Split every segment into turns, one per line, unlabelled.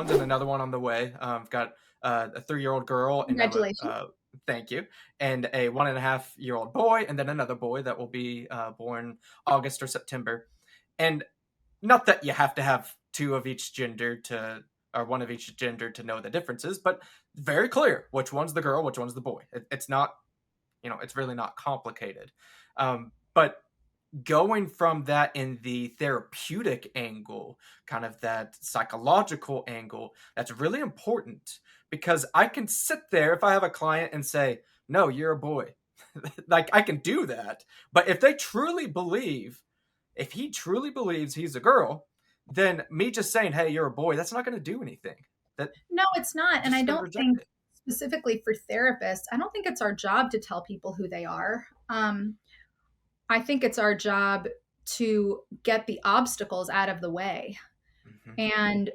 ones and another one on the way. I've got a 3-year-old girl, and then
Congratulations.
thank you, and a 1.5-year-old boy, and then another boy that will be born August or September. And not that you have to have two of each gender to, or one of each gender to know the differences, but very clear which one's the girl, which one's the boy. It's not, it's really not complicated. But going from that in the therapeutic angle, kind of that psychological angle, that's really important, because I can sit there if I have a client and say, no, you're a boy. Like, I can do that. But if he truly believes he's a girl, then me just saying, hey, you're a boy, that's not going to do anything. That
No, it's not. And I
just going to
don't
reject
think
it.
specifically for therapists, I don't think it's our job to tell people who they are. I think it's our job to get the obstacles out of the way.
Hmm.
And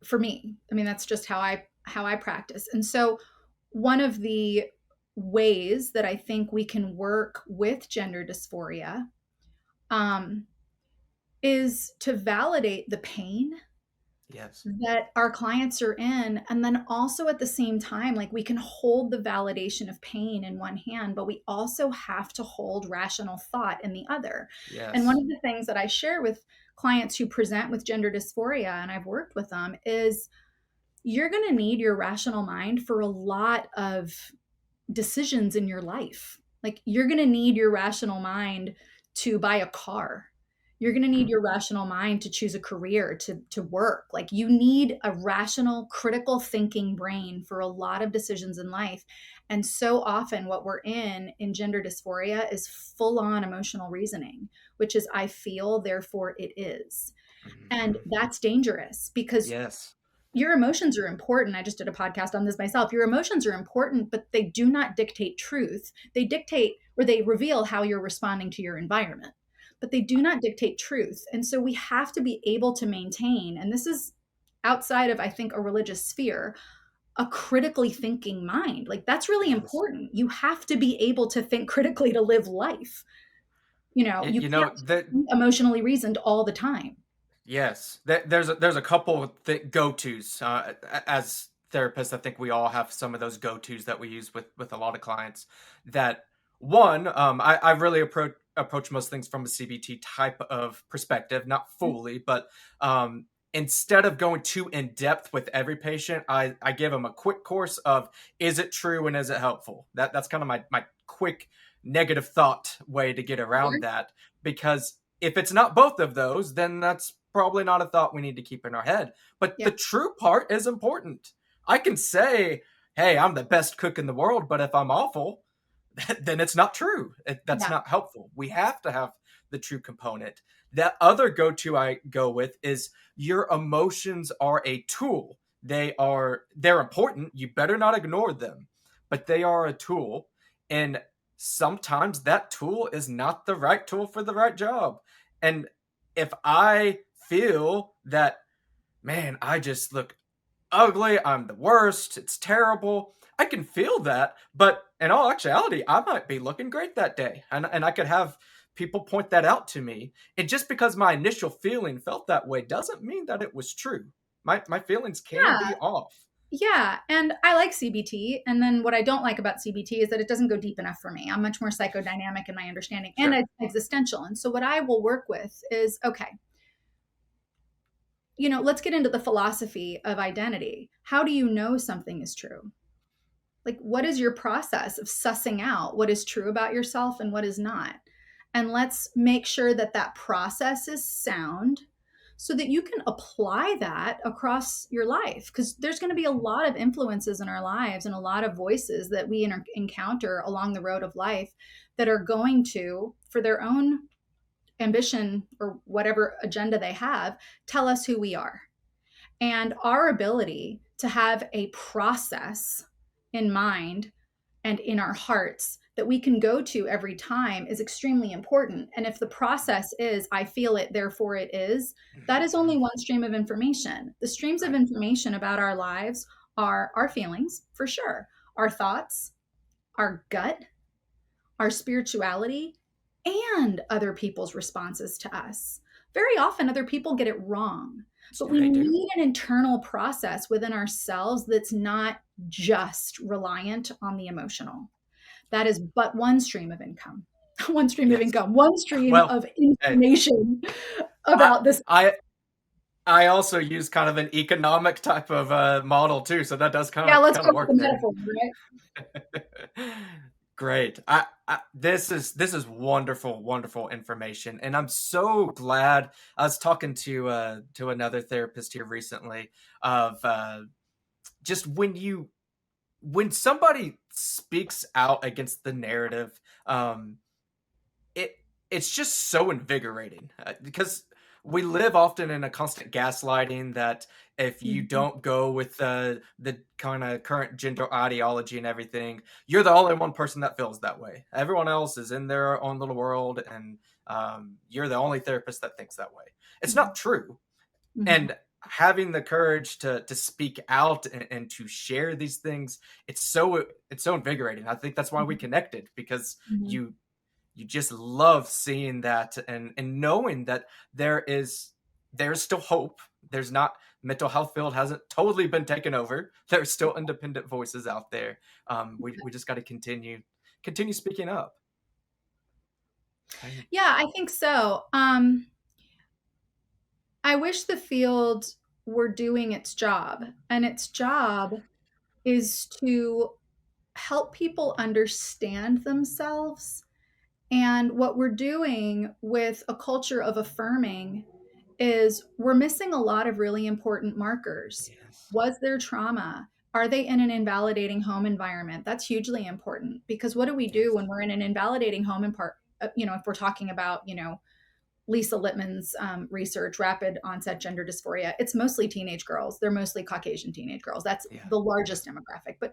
for me, I mean, that's just how I practice. And so one of the ways that I think we can work with gender dysphoria um, is to validate the pain
Yes.
that our clients are in. And then also at the same time, like we can hold the validation of pain in one hand, but we also have to hold rational thought in the other. And one
Yes.
of the things that I share with clients who present with gender dysphoria, and I've worked with them, is you're going to need your rational mind for a lot of decisions in your life. Like you're going to need your rational mind to buy a car. You're going to need
Hmm.
your rational mind to choose a career, to work. Like you need a rational, critical thinking brain for a lot of decisions in life. And so often what we're in gender dysphoria is full on emotional reasoning, which is I feel, therefore it is. And
Hmm.
that's dangerous because
Yes.
your emotions are important. I just did a podcast on this myself. Your emotions are important, but they do not dictate truth. They dictate or they reveal how you're responding to your environment, but they do not dictate truth. And so we have to be able to maintain, and this is outside of, I think, a religious sphere, a critically thinking mind. Like that's really
Yes.
important. You have to be able to think critically to live life. You
You know
can't
that.
be emotionally reasoned all the time.
Yes, there's a couple of go tos. As therapists, I think we all have some of those go tos that we use with a lot of clients. That one, I really approach most things from a CBT type of perspective, not fully, but instead of going too in depth with every patient, I give them a quick course of, is it true and is it helpful? That's kind of my quick negative thought way to get around that, because if it's not both of those, then that's probably not a thought we need to keep in our head. But the
Yeah.
true part is important. I can say, hey, I'm the best cook in the world, but if I'm awful, then it's not true. That's
Yeah.
not helpful. We have to have the true component. That other go to I go with is, your emotions are a tool. They're important. You better not ignore them, but they are a tool. And sometimes that tool is not the right tool for the right job. And if I feel that, man, I just look ugly, I'm the worst, it's terrible, I can feel that, but in all actuality, I might be looking great that day. And I could have people point that out to me. And just because my initial feeling felt that way doesn't mean that it was true. My feelings can
Yeah.
be off.
Yeah, and I like CBT. And then what I don't like about CBT is that it doesn't go deep enough for me. I'm much more psychodynamic in my understanding and
Sure.
existential. And so what I will work with is okay, let's get into the philosophy of identity. How do you know something is true? Like, what is your process of sussing out what is true about yourself and what is not? And let's make sure that that process is sound so that you can apply that across your life. Because there's going to be a lot of influences in our lives and a lot of voices that we encounter along the road of life that are going to, for their own ambition or whatever agenda they have, tell us who we are. And our ability to have a process in mind and in our hearts that we can go to every time is extremely important. And if the process is, I feel it, therefore it is, that is only
Mhm.
one stream of information. The streams of
Right.
information about our lives are our feelings, for sure, our thoughts, our gut, our spirituality, and other people's responses to us. Very often, other people get it wrong. But
Yeah,
we
they do.
need an internal process within ourselves that's not just reliant on the emotional. That is but one stream of income, one stream of
Yes.
income, one stream
Well,
of
hey,
information
I
about this.
I I also use kind of an economic type of model too, so that does
Yeah, let's
kind
go
of
with the
work there.
metaphor, right?
Great. This is wonderful, wonderful information, and I'm so glad. I was talking to another therapist here recently of just when somebody speaks out against the narrative, um, it it's just so invigorating because we live often in a constant gaslighting that if you
Mhm.
don't go with the kind of current gender ideology and everything, you're the only one person that feels that way. Everyone else is in their own little world, and you're the only therapist that thinks that way. It's
Mhm.
not true.
Mhm.
And having the courage to speak out and to share these things, it's so invigorating. I think that's why we
Mhm.
connected, because
Mhm.
you just love seeing that and knowing that there's still hope. There's not Mental health field hasn't totally been taken over. There's still independent voices out there. We just got to continue speaking up. I,
Yeah, I think so. I wish the field were doing its job, and its job is to help people understand themselves. And what we're doing with a culture of affirming is we're missing a lot of really important markers.
yes,
Was there trauma? Are they in an invalidating home environment? That's hugely important, because what do we do
yes,
when we're in an invalidating home and if we're talking about, Lisa Littman's research, rapid onset gender dysphoria, it's mostly teenage girls. They're mostly Caucasian teenage girls. That's
yeah,
the largest demographic. But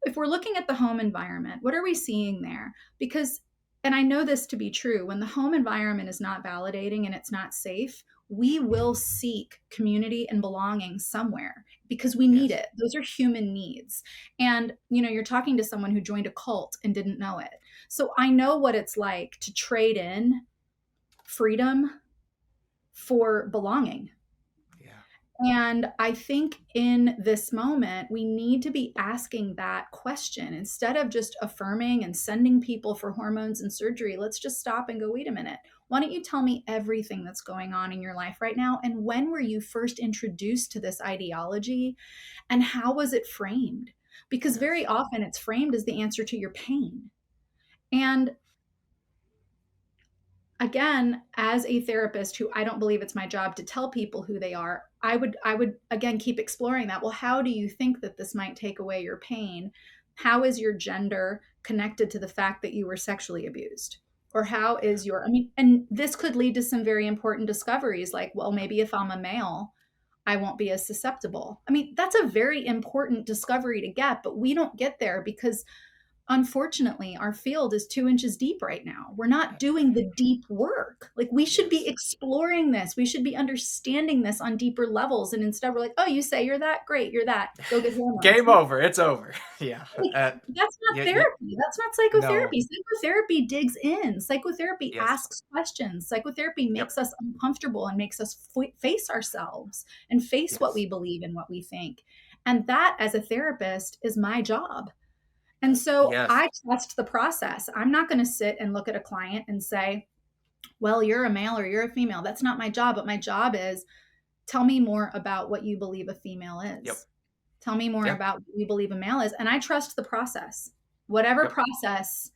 if we're looking at the home environment, what are we seeing there? Because, and I know this to be true, when the home environment is not validating and it's not safe, we will seek community and belonging somewhere because we need
yes,
it. Those are human needs. And, you're talking to someone who joined a cult and didn't know it. So I know what it's like to trade in freedom for belonging.
yeah,
And I think in this moment, we need to be asking that question instead of just affirming and sending people for hormones and surgery. Let's just stop and go, wait a minute. Why don't you tell me everything that's going on in your life right now? And when were you first introduced to this ideology? And how was it framed? Because very
yes,
often it's framed as the answer to your pain. And again, as a therapist who I don't believe it's my job to tell people who they are, I would again keep exploring that. Well, how do you think that this might take away your pain? How is your gender connected to the fact that you were sexually abused? Or how
yeah,
is your, I mean, and this could lead to some very important discoveries like, well, maybe if I'm a male, I won't be as susceptible. I mean, that's a very important discovery to get, but we don't get there because unfortunately our field is 2 inches deep right now. We're not doing the deep work. Like, we should be
yes.
exploring this, we should be understanding this on deeper levels, and instead we're like, oh, you say you're that, great, you're that, go get hormones.
Game over. It's over. Yeah.
Like, that's not
Yeah.
therapy, that's not
No.
psychotherapy. Psychotherapy digs in, psychotherapy
Yes.
asks questions, psychotherapy
Yep.
makes us uncomfortable and makes us face ourselves and face what
Yes.
we believe and what we think. And that, as a therapist, is my job. And so
Yes.
I trust the process. I'm not going to sit and look at a client and say, well, you're a male or you're a female. That's not my job. But my job is, tell me more about what you believe a female
Yep.
is. Tell me more
Yeah.
about what you believe a male is. And I trust the process. Whatever
Yep.
process,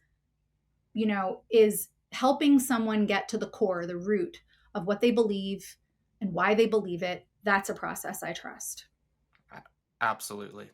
is helping someone get to the core, the root of what they believe and why they believe it. That's a process I trust.
Absolutely.